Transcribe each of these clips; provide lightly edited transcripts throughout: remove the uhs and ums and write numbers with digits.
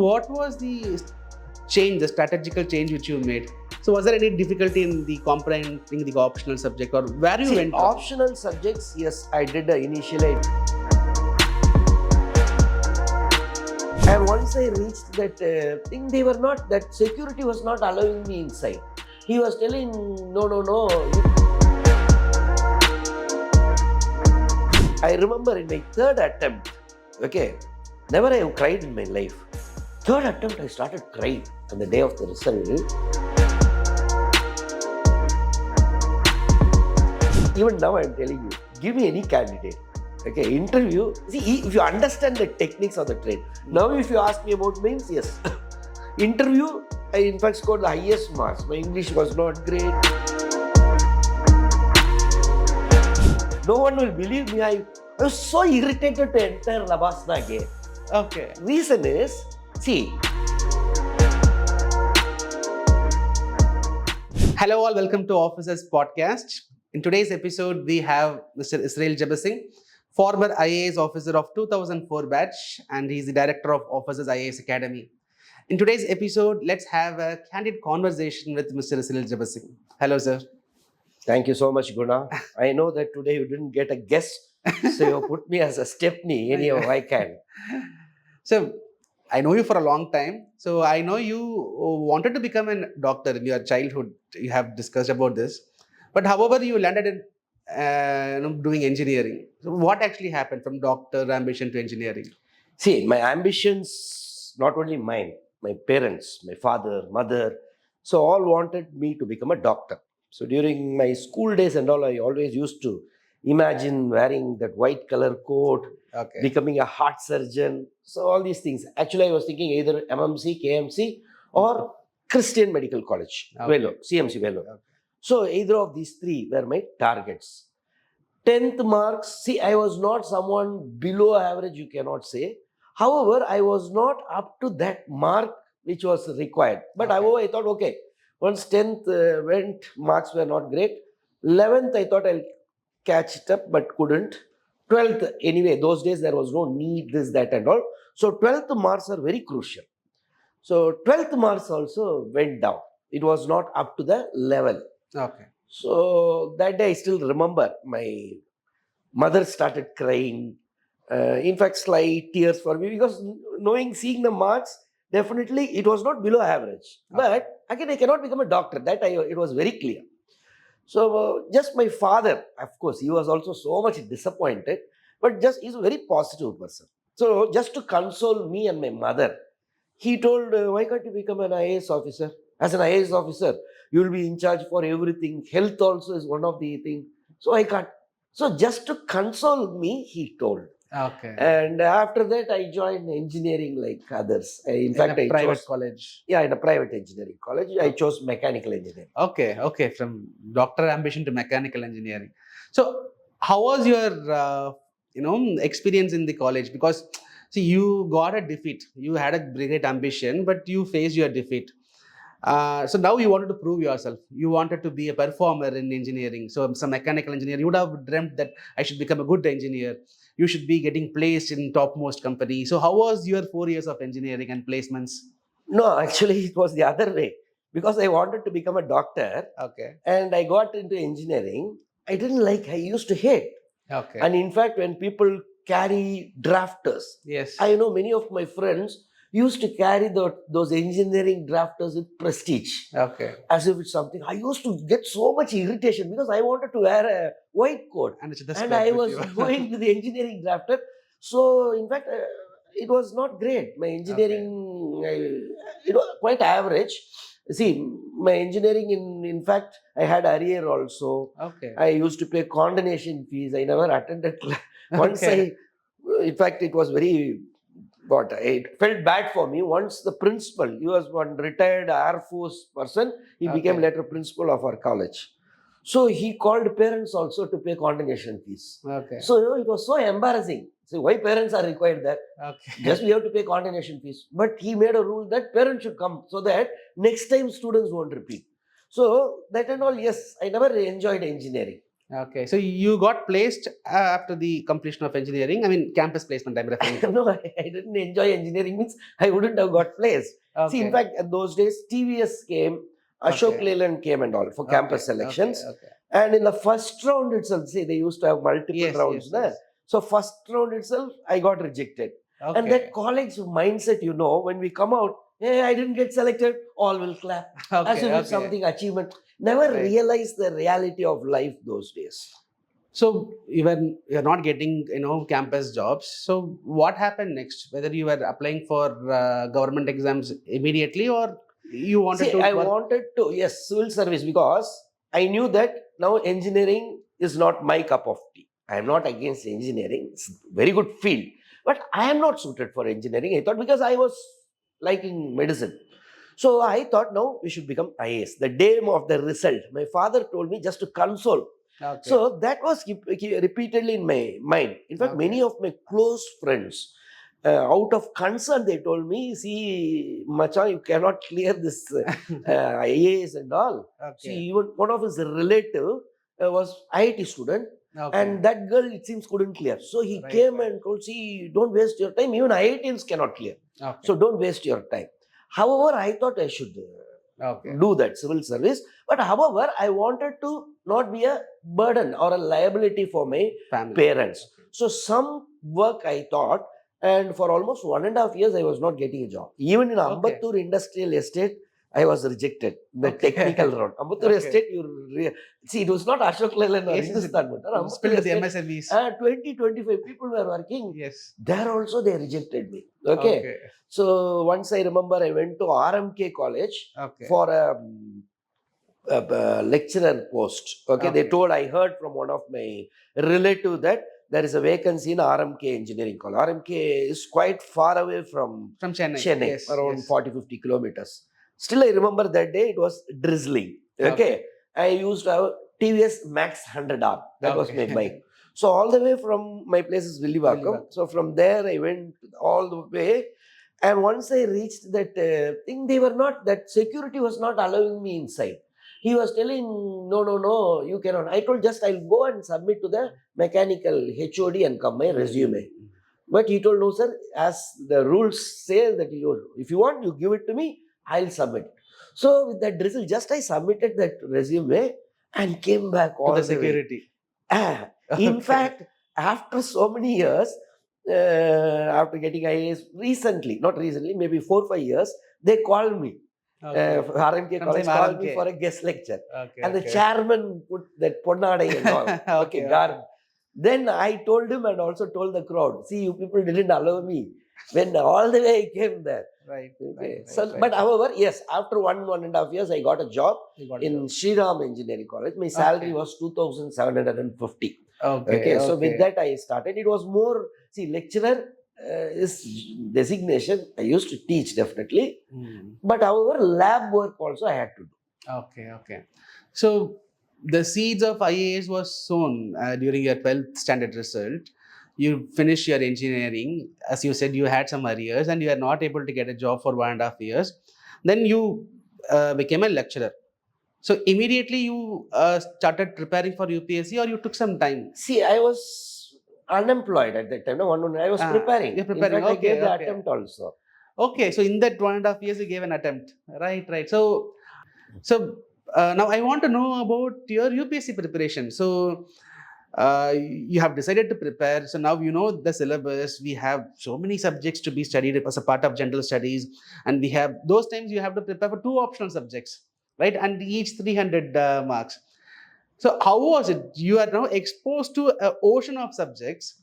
what was the change, the strategical change which you made? So was there any difficulty in the comprehending the optional subject, or where you went? Optional subjects, yes, I did initially. And once I reached that thing, they were not, that security was not allowing me inside. He was telling, no. I remember in my third attempt, okay, never I have cried in my life. Third attempt, I started crying on the day of the result. Even now, I'm telling you, give me any candidate. Okay, interview. See, if you understand the techniques of the trade. Now, if you ask me about means, yes. Interview, I in fact scored the highest marks. My English was not great. No one will believe me. I was so irritated to enter Labasna again. Okay. Reason is, see. Hello all, welcome to Officers Podcast. In today's episode, we have Mr. Israel Jebasingh, former IAS officer of 2004 batch, and he's the director of Officers IAS Academy. In today's episode, let's have a candid conversation with Mr. Israel Jebasingh. Hello, sir. Thank you so much, Guna. I know that today you didn't get a guest, so you put me as a stepney. Anyhow, I can. So, I know you for a long time. So, I know you wanted to become a doctor in your childhood. You have discussed about this. But however, you landed in doing engineering. So, what actually happened from doctor ambition to engineering? See, my ambitions, not only mine, my parents, my father, mother, so all wanted me to become a doctor. So during my school days and all, I always used to imagine wearing that white color coat, Okay. becoming a heart surgeon. So all these things. Actually, I was thinking either MMC, KMC or Christian Medical College, Okay. Vellore, CMC Vellore. Okay. So either of these three were my targets. 10th marks, see, I was not someone below average, you cannot say. However, I was not up to that mark which was required. But Okay. however, I thought, okay, once 10th went, marks were not great. 11th, I thought I'll catch it up, but couldn't. 12th, anyway, those days there was no need, this, that and all. So 12th marks are very crucial. So 12th marks also went down. It was not up to the level. Okay. So that day I still remember my mother started crying. In fact, slight tears for me because seeing the marks, definitely it was not below average. Okay. But again, I cannot become a doctor. It was very clear. So just my father, of course, he was also so much disappointed, but just he's a very positive person. So just to console me and my mother, he told, why can't you become an IAS officer? As an IAS officer, you will be in charge for everything. Health also is one of the things. So I can't. So just to console me, he told. Okay. And after that, I joined engineering like others. In fact, a I private chose, college. Yeah, in a private engineering college. I chose mechanical engineering. Okay. From doctor ambition to mechanical engineering. So, how was your experience in the college? Because see, you got a defeat. You had a great ambition, but you faced your defeat. So now you wanted to prove yourself. You wanted to be a performer in engineering. So some mechanical engineer, you would have dreamt that I should become a good engineer. You should be getting placed in topmost company. So how was your 4 years of engineering and placements? No, actually, it was the other way. Because I wanted to become a doctor Okay. and I got into engineering. I didn't like, I used to hate. Okay. And in fact, when people carry drafters, Yes. I know many of my friends used to carry those engineering drafters with prestige. Okay. As if it's something. I used to get so much irritation because I wanted to wear a white coat. And I was going to the engineering drafter. So, in fact, it was not great. My engineering, it was quite average. See, my engineering, in fact, I had arrear also. Okay. I used to pay condonation fees. I never attended class. Okay. In fact, it was very, it felt bad for me. Once the principal, he was one retired Air Force person, he became later principal of our college. So he called parents also to pay condonation fees. Okay. So it was so embarrassing. So why parents are required that? Okay. Just we have to pay condonation fees. But he made a rule that parents should come so that next time students won't repeat. So that and all, yes, I never enjoyed engineering. Okay. So you got placed after the completion of engineering. I mean, campus placement. I'm referring to. No, I didn't enjoy engineering, means I wouldn't have got placed. See, in Okay. fact, in those days, TVS came, Ashok Okay. Leyland came and all for Okay. campus Okay. selections. Okay. And in the first round itself, see, they used to have multiple Yes. rounds Yes. there. Yes. So first round itself, I got rejected. And that Okay. college mindset, when we come out, hey, I didn't get selected, all will clap. As Okay. if it's Okay. something achievement. Never Right. realized the reality of life those days. So you're not getting campus jobs. So what happened next? Whether you were applying for government exams immediately, or you wanted See, to I work? wanted to, yes, civil service, because I knew that now engineering is not my cup of tea. I am not against engineering. It's a very good field. But I am not suited for engineering. I thought, because I was liking medicine. So I thought, now we should become IAS. The day of the result, my father told me just to console. Okay. So that was repeatedly in my mind. In fact, Okay. many of my close friends, out of concern, they told me, see, Macha, you cannot clear this IAS and all. See, Okay. even one of his relative was IIT student, Okay. and that girl, it seems, couldn't clear. So he Right. came Right. and told, see, don't waste your time. Even IITians cannot clear. Okay. So don't waste your time. However, I thought I should Okay. do that civil service. But however, I wanted to not be a burden or a liability for my Family. parents. So some work I thought, and for almost 1.5 years, I was not getting a job. Even in Okay. Ambattur Industrial Estate, I was rejected. The Okay. technical round. Ambattur Okay. Estate, see, it was not Ashok Leyland or Yes. Yes. Hindustan Motor. You Ambattur spilled the Estate, MSMEs. 20-25 people were working. Yes. There also they rejected me. Okay. Okay. So once I remember, I went to RMK College Okay. for a lecturer post. Okay. They Okay. told, I heard from one of my relative that there is a vacancy in RMK Engineering College. RMK is quite far away from From Chennai. Chennai, Yes. around Yes. 40-50 kilometers. Still, I remember that day it was drizzling. Okay. Okay. I used to have TVS Max 100R. That was my Okay. bike. So all the way from my place is Villivakam. Villivakam. So from there I went all the way. And once I reached that thing, that security was not allowing me inside. He was telling, no, you cannot. I told, just I'll go and submit to the mechanical HOD and come my resume. But he told, no, sir, as the rules say that if you want, you give it to me, I'll submit. So with that drizzle, just I submitted that resume and came back To all the the way. security. In Okay. fact, after so many years, after getting IAS not recently, maybe 4-5 years, they called me. Okay. RMK From College same called me RMK. for a guest lecture. Okay. And the Okay. chairman put that Ponnadai and all. Okay. Okay, Okay. Then I told him and also told the crowd, see, you people didn't allow me. When all the way I came there. Right. Okay. Right. So, Right. but however, yes, after 1.5 years, I got a job You got a in job. Sriram Engineering College. My salary Okay. was 2,750. Okay. Okay, so with Okay. that I started. It was more, see, lecturer is designation. I used to teach definitely, but however, lab work also I had to do. Okay. Okay. So the seeds of IAS was sown during your 12th standard result. You finished your engineering. As you said, you had some arrears and you are not able to get a job for 1.5 years. Then you became a lecturer. So immediately you started preparing for UPSC, or you took some time? See, I was unemployed at that time. No, I was preparing. You're In preparing. fact, I Okay. gave the Okay. attempt also. Okay. So in that 1.5 years, you gave an attempt. Right. Right. So now I want to know about your UPSC preparation. So you have decided to prepare. So now you know the syllabus. We have so many subjects to be studied as a part of general studies, and we have those times you have to prepare for 2 optional subjects, right? And each 300 marks. So how was it? You are now exposed to an ocean of subjects,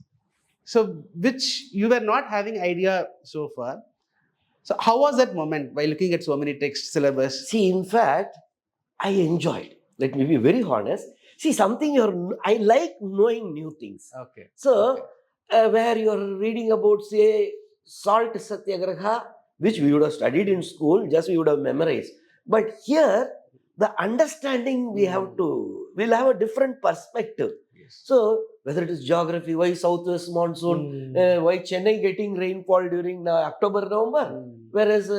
so which you were not having idea so far. So how was that moment by looking at so many text syllabus? See, in fact, I enjoyed. Let me be very honest. See, I like knowing new things. Okay. So, where you're reading about, say, salt satyagraha, which we would have studied in school, just we would have memorized. But here, the understanding we'll have a different perspective. Yes. So, whether it is geography, why southwest monsoon, why Chennai getting rainfall during October, November, whereas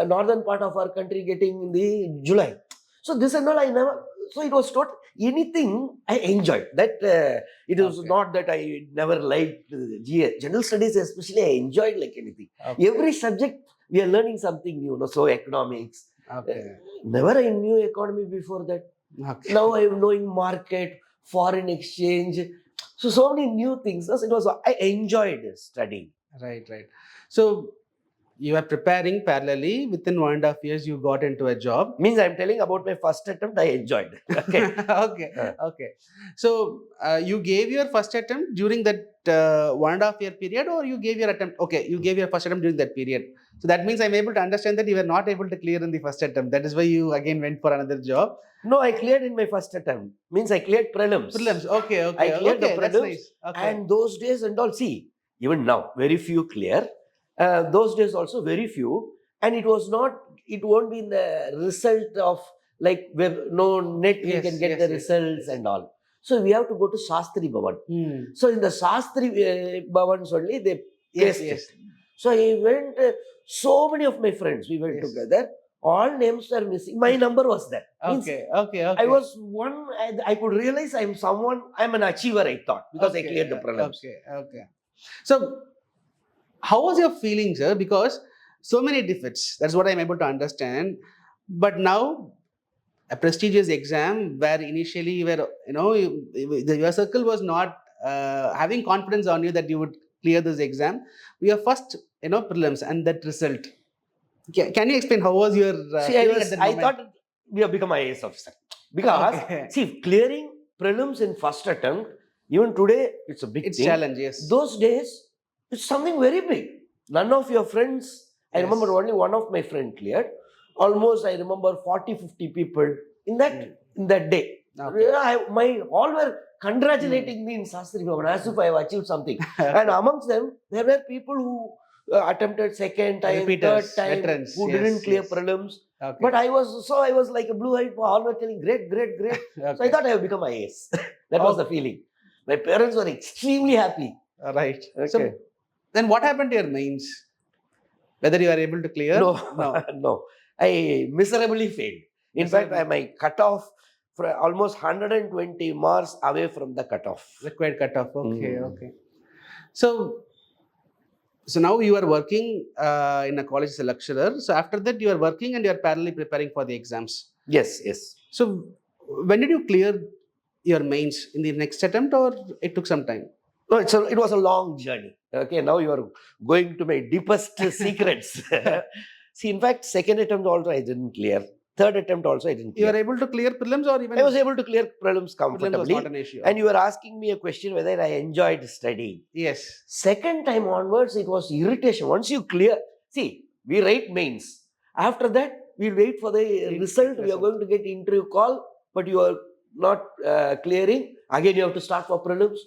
northern part of our country getting in the July. So this and all, I never so it was not anything I enjoyed. That it was Okay. not that I never liked GS. General studies, especially, I enjoyed like anything. Okay. Every subject we are learning something new. No? So economics. Okay. Never I knew economy before that. Okay. Now I am knowing market, foreign exchange. So many new things. So it was I enjoyed studying. Right. Right. So you are preparing parallelly. Within 1.5 years, you got into a job. Means I'm telling about my first attempt. I enjoyed. Okay. Okay. Okay. So you gave your first attempt during that 1.5 year period, or you gave your attempt? Okay, you gave your first attempt during that period. So that means I'm able to understand that you were not able to clear in the first attempt. That is why you again went for another job. No, I cleared in my first attempt. Means I cleared prelims. Prelims. Okay. I Okay. cleared the Okay. That's prelims, nice. Okay. and those days and all. See, even now, very few clear. Those days also very few, and it was not. It won't be in the result of like where no net we Yes, can get yes, the yes, results yes. and all. So we have to go to Shastri Bhavan. Hmm. So in the Shastri Bhavans only they Yes. paste Yes. it. So I went. So many of my friends we went Yes. together. All names are missing. My number was there. Means Okay. Okay. Okay. I was one. I could realize I'm someone. I'm an achiever. I thought because I Okay. cleared the prelims. Okay. Okay. So how was your feeling, sir? Because so many defects. That's what I'm able to understand. But now a prestigious exam where initially you were, your circle was not having confidence on you that you would clear this exam. Your first, prelims and that result. Can you explain how was your See, feeling at that I moment? thought we have become IAS officer because Okay. see, clearing prelims in first attempt, even today, it's a big It's thing. challenge, yes. Those days, it's something very big. None of your friends, I Yes. remember only one of my friend cleared. Almost, I remember 40, 50 people in that day. Okay. My all were congratulating me in Shastri Bhavan as if I have achieved something. And Okay. amongst them, there were people who attempted second time, Repeaters, third time, veterans, who yes, didn't clear yes. prelims. Okay. But I was like a blue eyed, all were telling great, great, great. So I Okay. thought I have become IAS. That was the feeling. My parents were extremely happy. Right. Okay. So then what happened to your mains? Whether you are able to clear? No, No. no. I miserably failed. In fact, my cutoff for almost 120 marks away from the cutoff. Required cutoff. Okay. Mm. Okay. So now you are working in a college as a lecturer. So after that, you are working and you are parallelly preparing for the exams. Yes, yes. So when did you clear your mains? In the next attempt, or it took some time? No, it was a long journey. Okay, now you are going to my deepest secrets. See, in fact, second attempt also I didn't clear. Third attempt also I didn't You clear. are able to clear prelims, or even I was able to clear prelims prelims was comfortably. not an issue. And you were asking me a question whether I enjoyed studying. Yes. Second time onwards, it was irritation. Once you clear, see, we write mains. After that, we wait for the result. We are going to get interview call, but you are not clearing. Again, you have to start for prelims.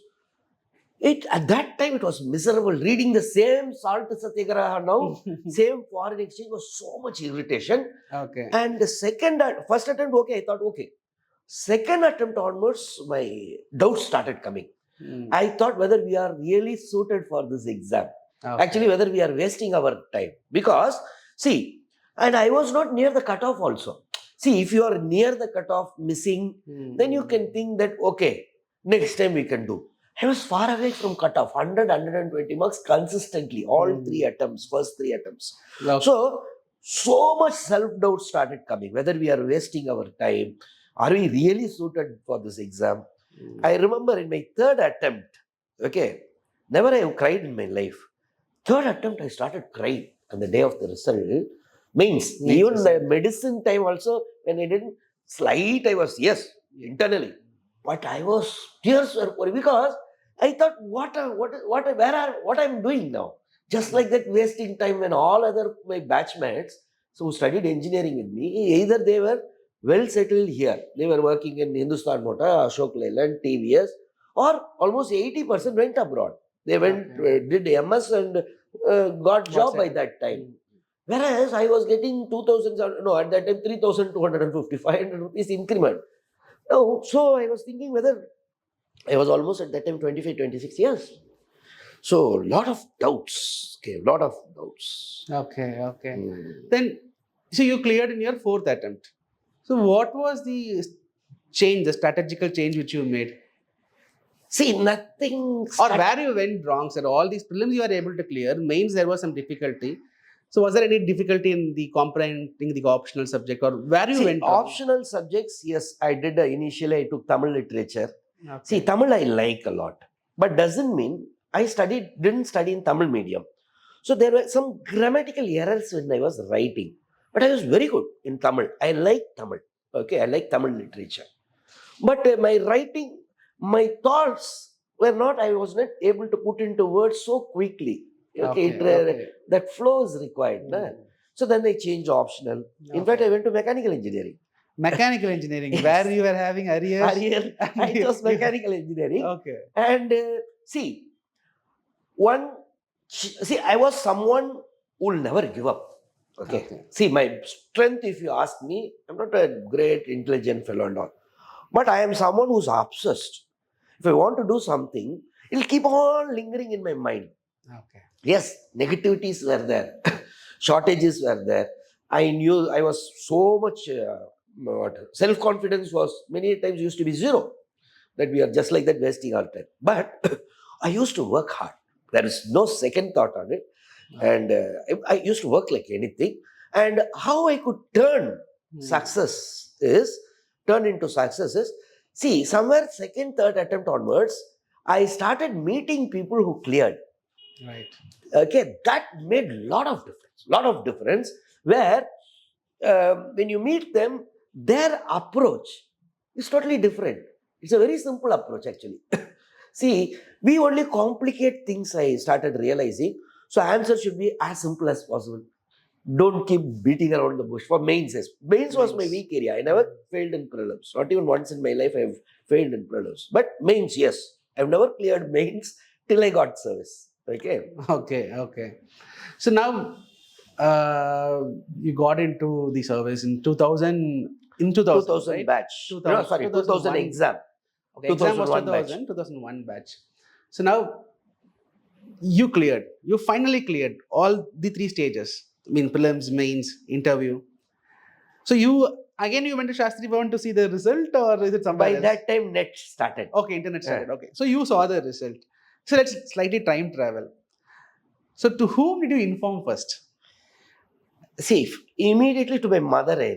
At that time it was miserable. Reading the same Salt Satyagraha now, same foreign exchange was so much irritation. Okay. And the first attempt, okay, I thought okay. Second attempt onwards, my doubts started coming. I thought whether we are really suited for this exam. Okay. Actually, whether we are wasting our time. Because, see, and I was not near the cutoff also. See, if you are near the cutoff missing, then you can think that, okay, next time we can do. I was far away from cutoff, 100, 120 marks consistently, all first three attempts. Okay. So much self-doubt started coming, whether we are wasting our time, are we really suited for this exam? I remember in my third attempt, okay, never I have cried in my life. Third attempt, I started crying on the day of the result. Means, even the medicine time also, when I didn't, slight, I was, yes, internally. But I was, tears were pouring because I thought, what I'm doing now? Just like that, wasting time when all other my batchmates, so who studied engineering with me, either they were well settled here. They were working in Hindustan Motor, Ashok Leyland, TVS, or almost 80% went abroad. They went, did MS and got job by that time. Whereas I was getting 2,000, no, at that time 3,250, 500 rupees increment. Oh, so I was thinking whether I was almost at that time 25, 26 years. So, lot of doubts. Okay, lot of doubts. Then, so you cleared in your fourth attempt. So what was the change, the strategical change which you made? See, nothing. Or where you went wrong, sir? All these prelims you are able to clear. Mains there was some difficulty. So was there any difficulty in the comprehending the optional subject, or where you See, went wrong? optional subjects, yes, I did. Initially, I took Tamil literature. See, Okay. Tamil I like a lot, but doesn't mean I didn't study in Tamil medium. So there were some grammatical errors when I was writing, but I was very good in Tamil. I like Tamil. Okay, I like Tamil literature. But my writing, my thoughts were not, I was not able to put into words so quickly. Okay, Okay. that flow is required. Na? Mm. So then I changed optional. In fact, I went to mechanical engineering. Mechanical engineering, Yes. where you were having arrears. Earlier, I chose mechanical engineering. Okay. And see, I was someone who will never give up. Okay. Okay. See, my strength, if you ask me, I'm not a great intelligent fellow and all. But I am someone who's obsessed. If I want to do something, it'll keep on lingering in my mind. Okay. Yes, negativities were there, shortages were there. I knew I was so much self confidence was many times used to be zero. That we are just like that wasting our time. But I used to work hard. There is no second thought on it, and I used to work like anything. And how I could turn into success is, see, somewhere second, third attempt onwards, I started meeting people who cleared. Right. Okay, that made lot of difference, where when you meet them, their approach is totally different. It's a very simple approach, actually. See, we only complicate things, I started realizing. So answer should be as simple as possible. Don't keep beating around the bush. For mains, yes. Mains was my Mains. weak area. I never failed in prelims. Not even once in my life I have failed in prelims. But mains, yes. I've never cleared mains till I got service. Okay. Okay. So now you got into the service in 2000, 2000 right? batch. 2000, No, sorry, 2000 exam. Okay, exam was 2001 batch. 2001 batch. So now you cleared. You finally cleared all the three stages. I mean, prelims, mains, interview. So you went to Shastri Bhavan to see the result, or is it somewhere By else? that time, net started. Okay, internet started. Okay, so you saw the result. So let's slightly time travel. So to whom did you inform first? See, immediately to my mother,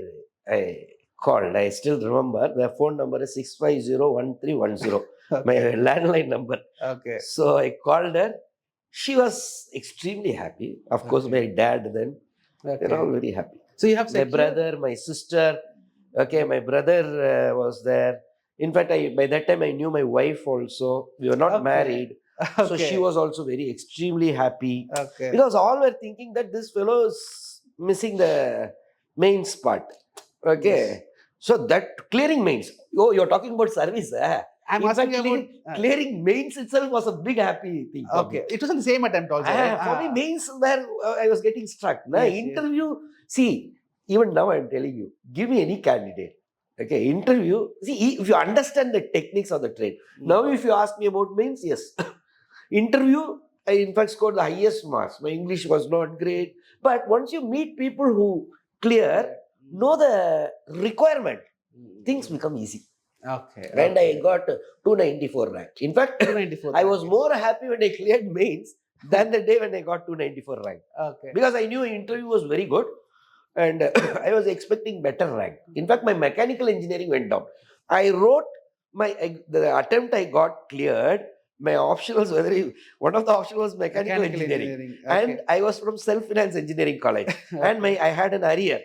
I called. I still remember the phone number is 6501310. My Okay. landline number. Okay. So I called her. She was extremely happy. Of course, Okay. my dad then. They're all Okay. very happy. So you have My secured. brother, my sister. Okay, my brother was there. In fact, by that time I knew my wife also. We were not Okay. married. So she Okay. was also very extremely happy. Okay. Because all were thinking that this fellow is missing the mains part. Okay. Yes. So that clearing mains. Oh, you're talking about service. Eh? I'm In asking fact, about. clearing mains itself was a big happy thing for me. Okay, it was in the same attempt also, right? For me, mains where I was getting struck. Na? Yes, yes. Interview, see, even now I'm telling you, give me any candidate. Okay, interview, see, if you understand the techniques of the trade. Now, if you ask me about mains, yes. Interview, I in fact scored the highest marks. My English was not great. But once you meet people who clear, know the requirement, things become easy. Okay. And I got 294 rank. In fact, 294. I was more happy when I cleared mains than the day when I got 294 rank. Okay. Because I knew interview was very good and I was expecting better rank. In fact, my mechanical engineering went down. I wrote the attempt I got cleared. My optionals were one of the options was mechanical engineering. Okay. And I was from self-finance engineering college. And I had an arrear.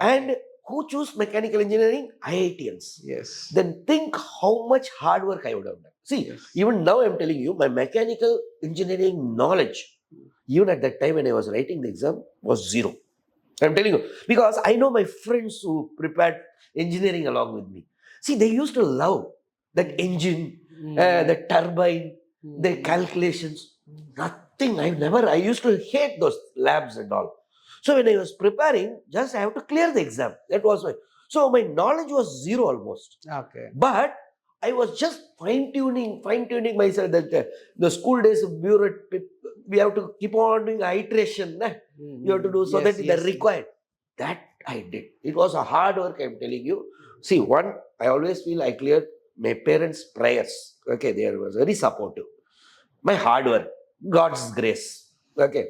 And who choose mechanical engineering? IITians. Yes. Then think how much hard work I would have done. See, Yes. even now I'm telling you, my mechanical engineering knowledge, even at that time when I was writing the exam, was zero. I'm telling you, because I know my friends who prepared engineering along with me. See, they used to love that engine, the turbine, the calculations. Nothing. I used to hate those labs and all. So when I was preparing, just I have to clear the exam. That was why. So my knowledge was zero almost. Okay. But I was just fine-tuning myself. That the school days of bureau, we have to keep on doing iteration. You have to do so that they're required. That I did. It was a hard work, I'm telling you. See, one, I always feel I cleared my parents' prayers. Okay, they were very supportive. My hard work, God's grace. Okay.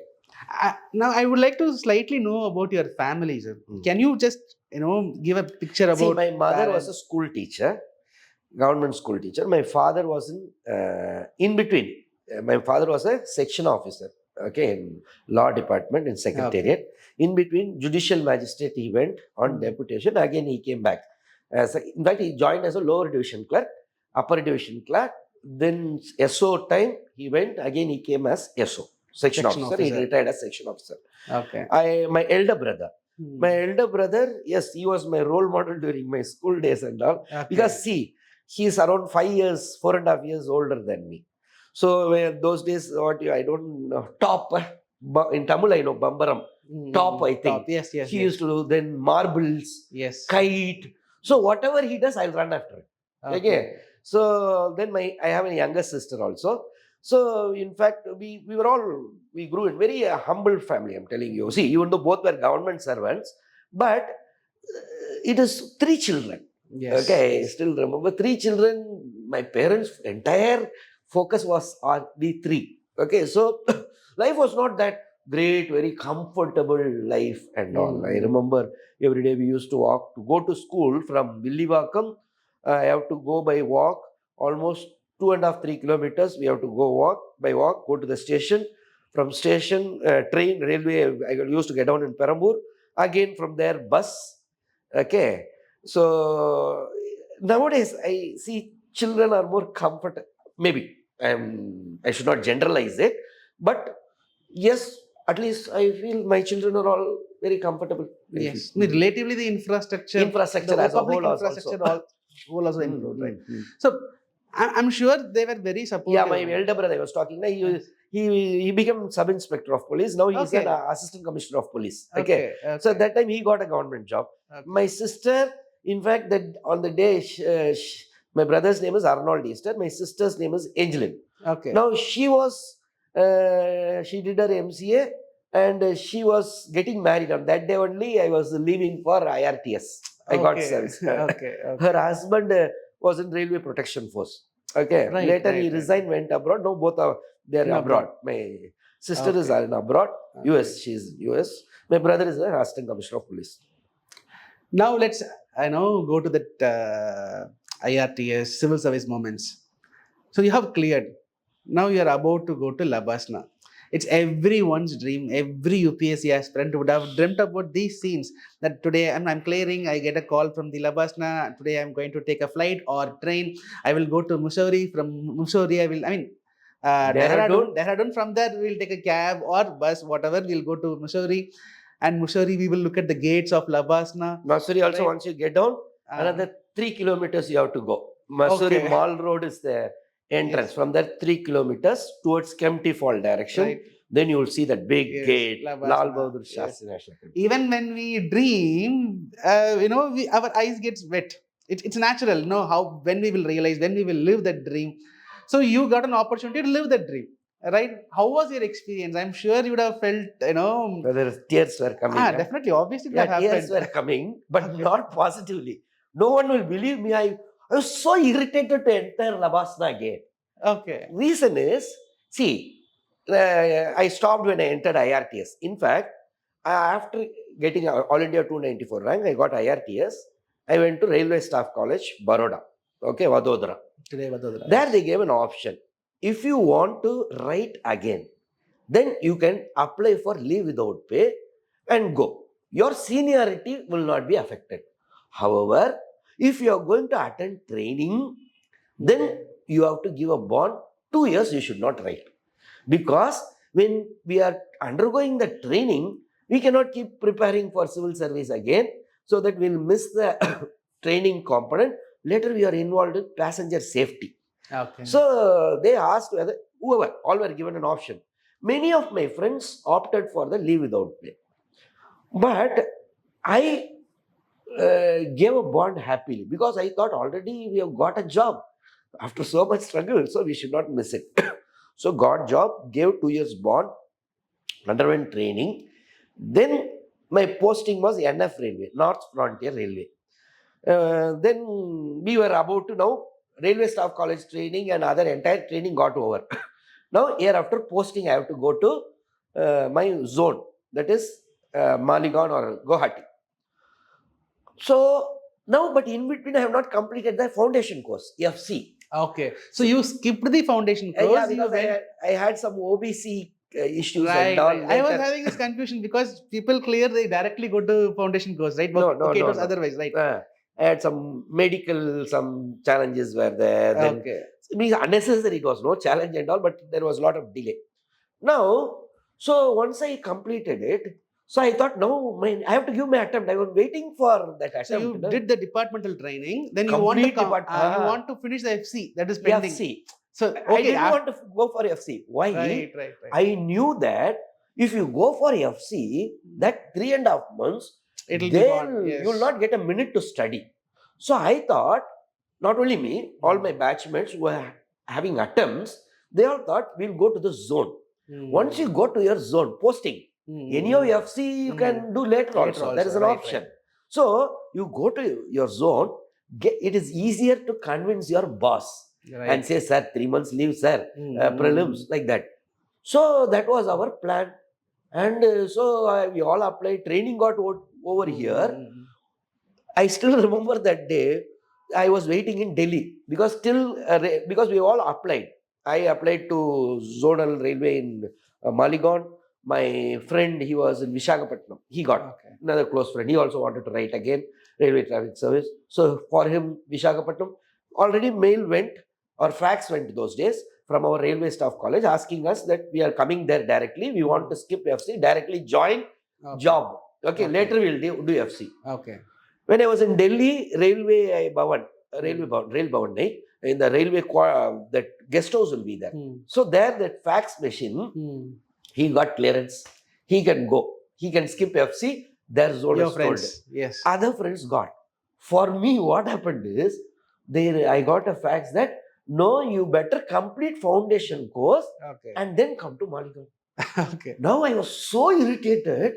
Now, I would like to slightly know about your family, sir. Can you just, give a picture See, about my mother was a parents? school teacher, government school teacher. My father was in between. My father was a section officer, okay, in law department in secretariat. Okay. In between, judicial magistrate he went on deputation. Again, he came back. In fact, he joined as a lower division clerk, upper division clerk. Then SO time, he went. Again, he came as SO, section Section officer. He officer. retired as section officer. Okay. My elder brother. Hmm. My elder brother, yes, he was my role model during my school days and all. Okay. Because see, he is around 5 years, 4.5 years older than me. So those days, I don't know, top in Tamil I know Bambaram, top I think. Top. Yes, yes, He yes. used to do then marbles, Yes. kite. So whatever he does, I'll run after it. Okay. So then I have a younger sister also. So in fact, we grew in very humble family. I'm telling you. See, even though both were government servants, but it is 3 children. Yes. Okay, I still remember 3 children. My parents' entire focus was on the 3. Okay, so life was not that great, very comfortable life and all. I remember every day we used to walk to go to school from Villivakam. I have to go by walk almost 2.5 3 kilometers. We have to go to the station. From station, train, railway. I used to get down in Perambur. Again from there, bus. Okay, so nowadays I see children are more comfortable. Maybe I should not generalize it, but yes, at least I feel my children are all very comfortable. Yes. I mean, relatively, the Infrastructure the as a public whole infrastructure, whole also improved, right? Mm. So, I'm sure they were very Yeah, supportive. my elder brother I was talking. Yes. He became sub inspector of police. Now he's an Okay. assistant commissioner of police. Okay. Okay. So Okay. that time he got a government job. Okay. My sister, in fact, that on the day my brother's name is Arnold Easter. My sister's name is Angeline. Okay. Now she did her MCA and she was getting married. On that day only, I was leaving for IRTS. I got Okay. service. Okay. Her husband was in Railway Protection Force. Okay. Right, Later right, he right. resigned, went abroad. Now both are they're In abroad. abroad. My sister is Okay. in abroad, Okay. US. She's US. My brother is an assistant commissioner of police. Now let's go to that IRTS civil service moments. So you have cleared. Now you are about to go to Labasna. It's everyone's dream. Every UPSC aspirant would have dreamt about these scenes. That today I'm clearing. I get a call from the Labasna. Today I'm going to take a flight or train. I will go to Mussoorie. From Mussoorie, Dehradun. Dehradun. From there, we'll take a cab or bus, whatever. We'll go to Mussoorie. And Mussoorie, we will look at the gates of Labasna. Mussoorie also, Right. once you get down, another 3 kilometers you have to go. Mussoorie Okay. Mall Road is the entrance. Yes. From there, 3 kilometers towards Kempty Fall direction. Right. Then you will see that big Yes, gate, Labasna. Lal Bahadur Yes. Shastri National Temple. Even when we dream, our eyes gets wet. It's natural, how when we will realize, when we will live that dream. So you got an opportunity to live that dream, right? How was your experience? I'm sure you would have felt, Whether tears were coming. definitely, obviously, it would Yeah, have tears happened. were coming, but Okay. not positively. No one will believe me. I was so irritated to enter Labasna gate. Okay. Reason is, see, I stopped when I entered IRTS. In fact, after getting All India 294 rank, I got IRTS. I went to Railway Staff College, Baroda. Okay, Vadodara. Today, Vadodara. There they gave an option. If you want to write again, then you can apply for leave without pay and go. Your seniority will not be affected. However, if you are going to attend training, then you have to give a bond. 2 years you should not write. Because when we are undergoing the training, we cannot keep preparing for civil service again, so that we'll miss the training component. Later we are involved in passenger safety. Okay. So they asked whether whoever, all were given an option. Many of my friends opted for the leave without pay. But I gave a bond happily because I thought already we have got a job after so much struggle, so we should not miss it. So got job, gave 2 years bond, underwent training. Then My posting was NF Railway, North Frontier Railway. Then we were about to now Railway Staff College training and other entire training got over. Now year after posting, I have to go to my zone, that is Maligaon or Guwahati. So now, but in between, I have not completed the foundation course, FC. Okay. So you skipped the foundation Yeah, course. You because went I had some OBC issues and right, all right. I was later. having this confusion because people clear they directly go to foundation course, right? No, Okay, no, okay, it no, was no. otherwise, right? I had some medical, some challenges were there. Then Okay. it means unnecessary. It was no challenge and all, but there was a lot of delay. Now, so once I completed it, so I thought, no, I have to give my attempt. I was waiting for that So you attempt. No? did the departmental training, then you want to Complete depart. you want to finish the FC that is pending. FC. So I okay, didn't want to go for FC. Why? right, right, right. I knew that if you go for FC, that 3.5 months, It will be then gone. Yes. you will not get a minute to study. So I thought, not only me, all my batchmates who were having attempts, they all thought we'll go to the zone. Once you go to your zone, posting, any of FC you can do later also. That is an right, option. right. So you go to your zone, it is easier to convince your boss Right. and say, sir, 3 months leave, sir, prelims, like that. So that was our plan. And we all applied. Training got over here. I still remember that day. I was waiting in Delhi because because we all applied. I applied to Zonal Railway in Maligaon. My friend, he was in Visakhapatnam. He got another close friend. He also wanted to write again, Railway Traffic Service. So for him, Visakhapatnam, already mail went or fax went those days from our Railway Staff College asking us that we are coming there directly. We want to skip FC, directly join job. Okay, later we'll do FC. Okay. When I was in Delhi, Rail Bhavan, in the railway, that guest house will be there. So there, that fax machine, he got clearance. He can go. He can skip FC. There's zone Your is friends, told. yes. Other friends got. For me, what happened is, I got a fax that, no, you better complete foundation course and then come to Maligaon. Okay. Now I was so irritated.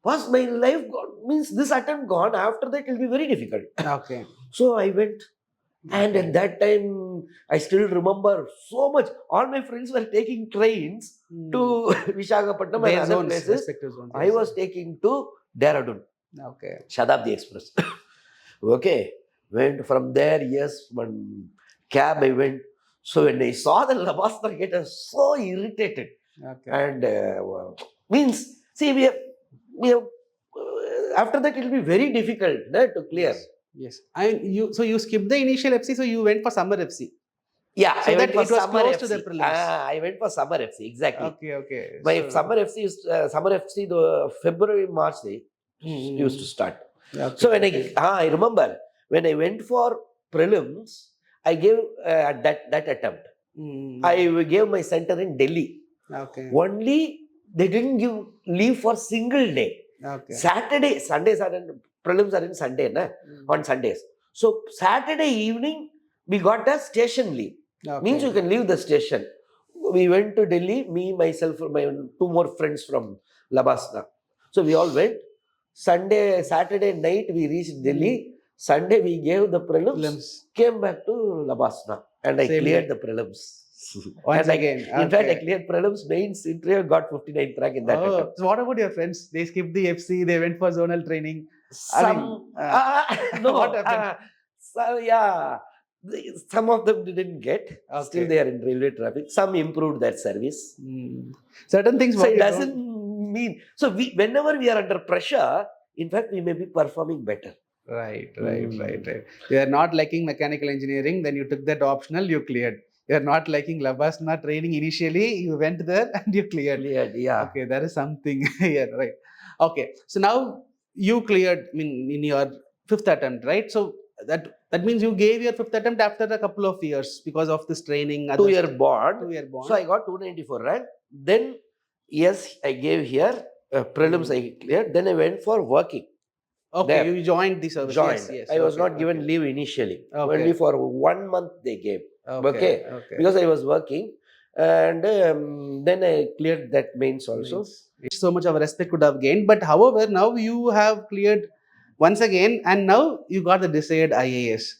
Was my life gone? Means this attempt gone. After that, it will be very difficult. Okay. So I went. And at that time, I still remember so much. All my friends were taking trains to Visakhapatnam and other places. I was taking to Dehradun. Okay. Shatabdi Express. Okay. Went from there, yes, one cab I went. So when I saw the Labastra gate, I was so irritated. Okay. And means, see, we have after that, it will be very difficult to clear. Yes. So you skipped the initial FC, so you went for summer FC. Yeah, so I that went for it was summer close FC. to the prelims. I went for summer FC, exactly. Okay. My summer FC the February, March they used to start. Okay. So when I remember when I went for prelims, I gave that attempt. I gave my center in Delhi. Okay. Only they didn't give leave for single day. Okay. Sundays are prelims are in Sunday, on Sundays. So Saturday evening we got a station leave. Means you can leave the station. We went to Delhi, me, myself, my 2 more friends from Labasna. So we all went. Saturday night we reached Delhi. Sunday we gave the prelims. Came back to Labasna and I cleared the prelims. Once again. In fact, I cleared prelims, mains, interview, got 59th rank in that attempt. So what about your friends? They skipped the FC, they went for zonal training. No. What happened? Some of them didn't get. Still they are in railway traffic. Some improved their service. Certain things. So it doesn't mean. So whenever we are under pressure, in fact, we may be performing better. Right. You are not liking mechanical engineering, then you took that optional, you cleared. You are not liking Labasna training initially, you went there and you cleared. Yeah. Okay, there is something here, right? Okay, so now you cleared in your 5th attempt, right? So that means you gave your 5th attempt after a couple of years because of this training. 2-year bond. 2-year bond. So I got 294 rank. Then, yes, I gave here prelims I cleared. Then I went for working. Okay, you joined the service. Yes. I was not given leave initially. Only for 1 month they gave. Okay. Because I was working. And then I cleared that mains also. Nice. So much of respect could have gained, but however, now you have cleared once again, and now you got the desired IAS.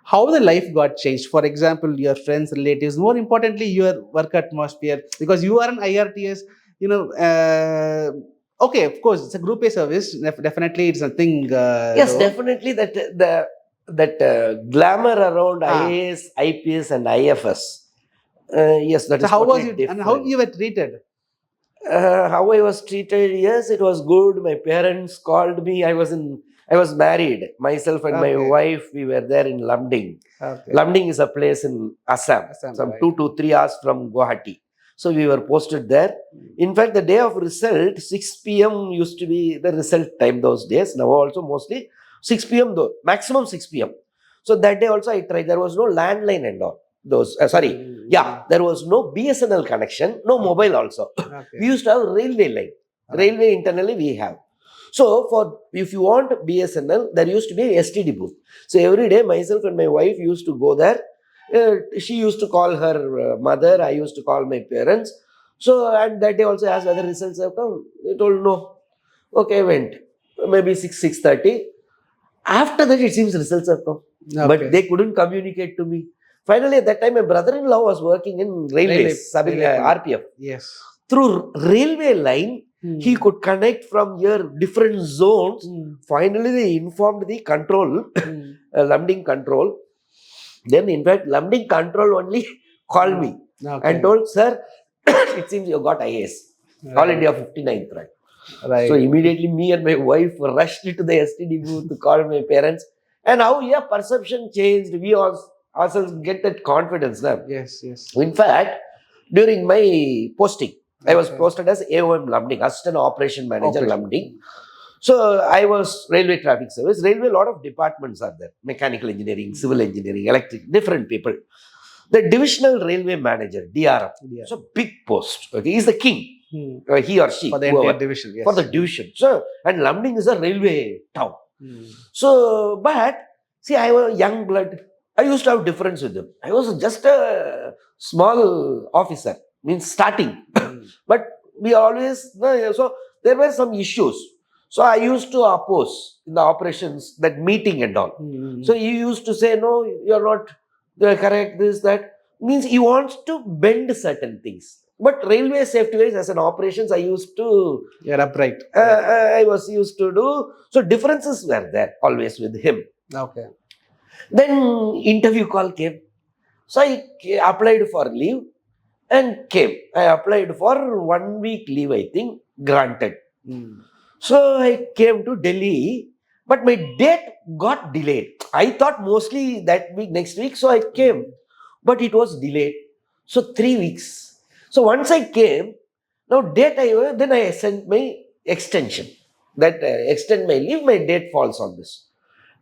How the life got changed? For example, your friends, relatives, more importantly, your work atmosphere, because you are an IRTS. You know, okay, of course, it's a group A service. Definitely, it's something. Yes, definitely that glamour around Ah. IAS, IPS, and IFS. Yes, that So is how was totally you, and how different. you were treated? How I was treated, yes, it was good. My parents called me. I was married. Myself and my Okay. wife, we were there in Lamding. Okay. Lamding is a place in Assam, Assam, some right. 2 to 3 hours from Guwahati. So we were posted there. In fact, the day of result, 6 p.m. used to be the result time those days. Now also mostly 6 p.m. though, maximum 6 p.m. So that day also I tried. There was no landline and all. Those sorry, yeah, there was no BSNL connection, no mobile also. Okay. We used to have railway line. Right. Railway internally we have. So for if you want BSNL, there used to be a STD booth. So every day myself and my wife used to go there. She used to call her mother. I used to call my parents. So and that day also asked whether results have come. They told no. Okay, I went. Maybe 6:30. After that, it seems results have come. But Okay. they couldn't communicate to me. Finally, at that time, my brother-in-law was working in railways, Railway. RPF. Yes. Through railway line, he could connect from here different zones. Finally, they informed the control, Lamding control. Then, in fact, Lamding control only called me and told, sir, it seems you got IAS. All India 59th rank. Right. So immediately me and my wife rushed to the STD booth to call my parents. And how, yeah, perception changed. We ourselves get that confidence now. Yes, yes. In fact, during my posting, I was posted as AOM Lamding, Assistant Operation Manager Lamding. So I was Railway Traffic Service. Railway, a lot of departments are there. Mechanical engineering, civil engineering, electric, different people. The Divisional Railway Manager, DRM. Yeah. So big post. Okay, he's the king. He or she. For the whoever, entire division, yes. For the division. So, and Lamding is a railway town. So, but see, I was a young blood. I used to have difference with them. I was just a small officer, means starting. But we always, so there were some issues. So I used to oppose in the operations, that meeting and all. So he used to say, no, you're not correct, this, that. Means he wants to bend certain things. But railway safety wise, as an operations, I used to. You're upright. I was used to do. So differences were there always with him. Okay. Then interview call came. So I applied for leave and came. I applied for 1 week leave, I think, granted. So I came to Delhi, but my date got delayed. I thought mostly that week, next week, so I came, but it was delayed. So 3 weeks. So once I came, now then I sent my extension. That extend my leave, my date falls on this.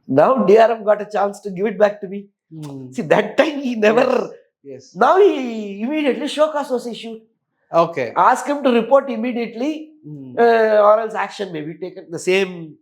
Now DRM got a chance to give it back to me. See, that time he never. Yes. Now he immediately show cause was issued. Okay. Ask him to report immediately, or else action may be taken. The same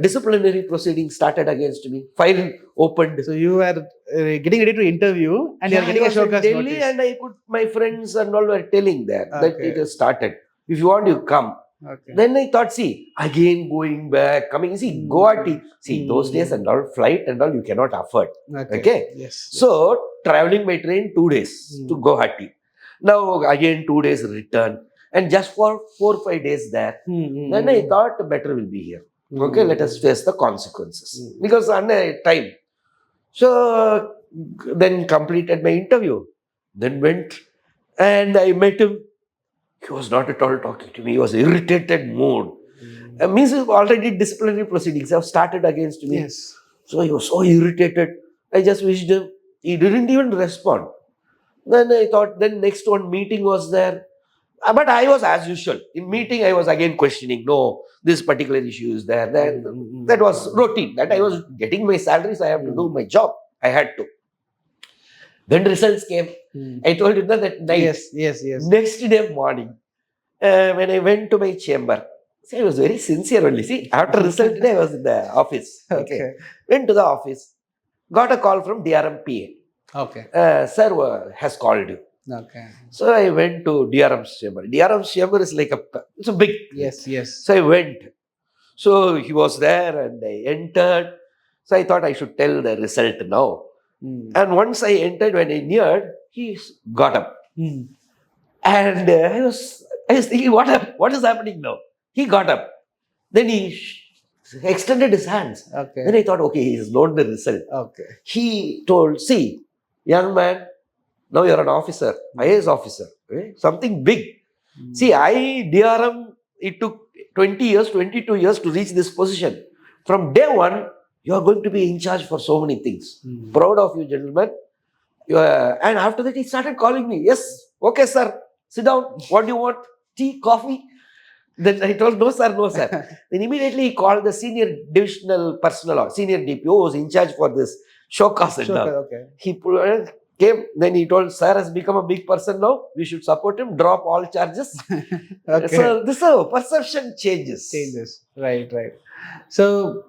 disciplinary proceeding started against me. File opened. So you were getting ready to interview, and you're getting a show cause Delhi, notice. and I put my friends and all were telling there that Okay. it has started. If you want, you come. Okay. Then I thought, see, again going back, coming, see, Guwahati. See, those days and all, flight and all, you cannot afford. Okay. Yes. So, traveling by train 2 days to Guwahati. Now, again 2 days return. And just for 4 or 5 days there. Then I thought, better will be here. Okay, let us face the consequences. Because on a time. So, then completed my interview. Then went and I met him. He was not at all talking to me. He was irritated mood. Means already disciplinary proceedings have started against me. Yes. So he was so irritated. I just wished him. He didn't even respond. Then I thought, then next one meeting was there. But I was as usual. In meeting, I was again questioning, no, this particular issue is there. That was routine. That I was getting my salaries, I have to do my job. I had to. When results came, I told you that night. Yes. Next day morning, when I went to my chamber, see, I was very sincere only. See, after result day, I was in the office. Okay. Went to the office, got a call from DRM PA. Okay. Sir has called you. Okay. So I went to DRM's chamber. DRM's chamber is like it's a big thing. Yes. Yes. So I went. So he was there and I entered. So I thought I should tell the result now. Mm. And once I entered, when I neared, he got up. Mm. And I was thinking, what is happening now? He got up. Then he extended his hands. Okay. Then I thought, okay, he has known the result. Okay. He told, see, young man, now you're an officer, IAS officer, something big. Mm. See, DRM, it took 20 years, 22 years to reach this position. From day one, you are going to be in charge for so many things. Mm. Proud of you, gentlemen. And after that, he started calling me. Yes, okay, sir. Sit down. What do you want? Tea, coffee? Then I told, no, sir, no, sir. Then immediately he called the senior divisional personnel or senior DPO who was in charge for this show cast. Sure. Okay. He came, then he told, sir has become a big person now. We should support him, drop all charges. Okay. So this is how perception changes. Changes. Right. Right. So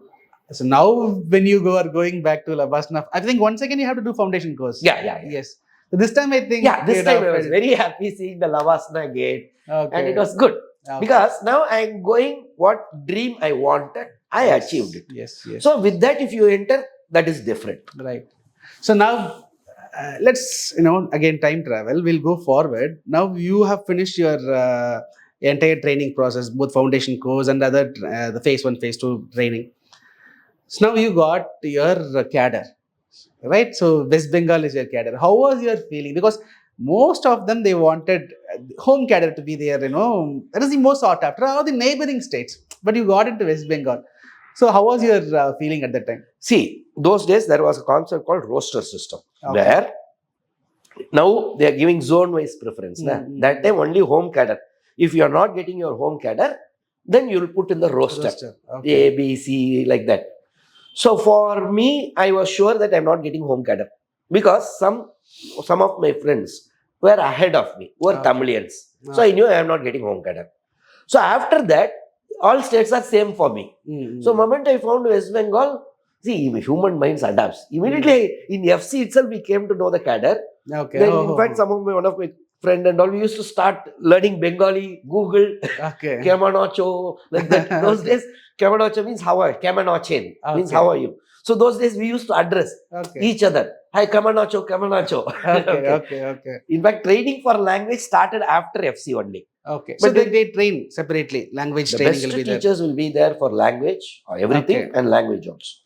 now when you are going back to Labasna, I think once again you have to do foundation course. Yeah. Yes. So this time I think. Yeah, this you time have I was felt- very happy seeing the Lavasana gate. Okay. And it was good. Okay. Because now I'm going what dream I wanted, I Yes. achieved it. Yes. Yes. So with that, if you enter, that is different. Right. So now let's again time travel. We'll go forward. Now you have finished your entire training process, both foundation course and other the phase 1, phase 2 training. So now you got your cadre, right? So West Bengal is your cadre. How was your feeling? Because most of them they wanted home cadre to be there. That is the most sought after, or the neighboring states. But you got into West Bengal. So how was your feeling at that time? See, those days there was a concept called roster system, Okay. where now they are giving zone-wise preference. Mm-hmm. That time only home cadre. If you are not getting your home cadre, then you will put in the roster. Okay. A, B, C, like that. So for me, I was sure that I'm not getting home cadre because some of my friends were ahead of me, were Okay. Tamilians. So I knew I am not getting home cadre. So after that, all states are same for me. Mm-hmm. So moment I found West Bengal, see, human minds adapts. Immediately in FC itself, we came to know the cadre. Okay. Then in fact, one of my friend and all, we used to start learning Bengali, Google, Okay. Kemanocho, like that. Those days, Kemanocho means how are you? Kemanochen means Okay. how are you? So those days we used to address Okay. each other. Hi, Kemanocho, Kemanocho. Okay. In fact, training for language started after FC only. Okay. So But they train separately. Language The training best will be there. teachers will be there for language, everything, Okay. and language also.